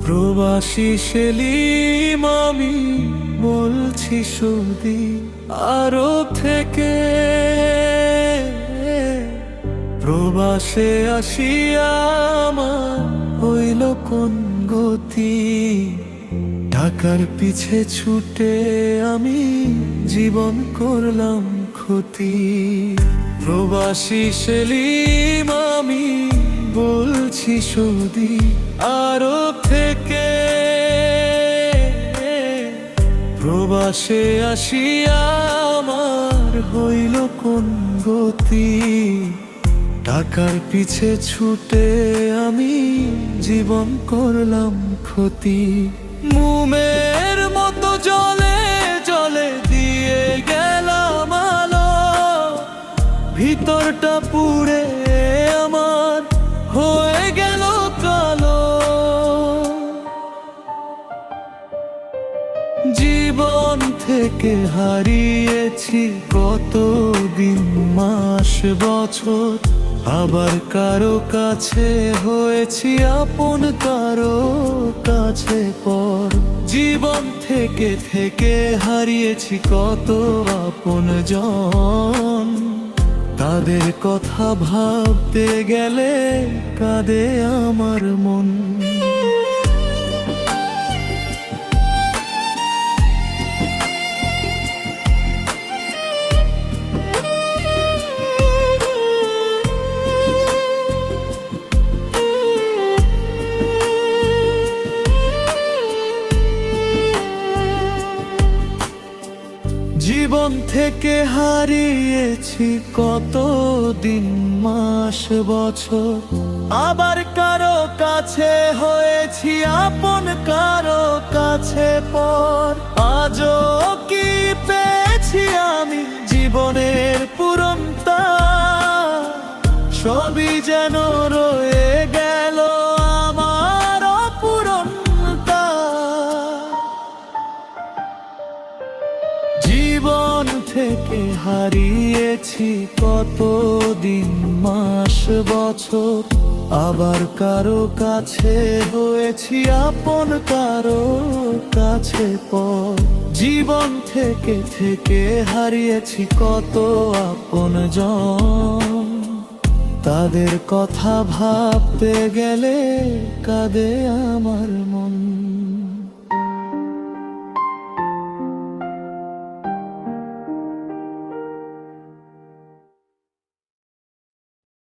প্রবাসী সেলিম আমি বলছি সৌদি আরব থেকে। প্রবাসে আসিয়া আমার হইল কোন গতি, টাকার পিছে ছুটে আমি জীবন করলাম ক্ষতি। প্রবাসী সেলিম আমি বলছি সৌদি আরব থেকে। প্রবাসে আসিয়া আমার হইল কোন গতি, টাকার পিছে ছুটে আমি জীবন করলাম ক্ষতি। মোমের মতো জলে জলে দিয়ে গেলাম আলো, ভিতরটা পুড়ে আমার হয়ে গেল কালো। জীবন থেকে হারিয়েছি কত দিন মাস বছর, আবার কারো কাছে হয়েছি আপন, কারো কাছে পর। জীবন থেকে থেকে হারিয়েছি কত আপন জন, তাদের কথা ভাবতে গেলে কাঁদে আমার মন। জীবন থেকে হারিয়েছি কত দিন মাস বছর, আবার কারো কাছে হয়েছি আপন, কারো কাছে পর। আজও কি পেয়েছি আমি জীবনের পূরণতা, সবই যেন রয়ে গেল আমার অপূরণতা। জীবন থেকে হারিয়েছি কত দিন মাস বছর, আবার কারো কাছে হয়েছি আপন, কারো কাছে পর। জীবন থেকে থেকে হারিয়েছি কত আপন জন, তাদের কথা ভাবতে গেলে কাঁদে আমার মন।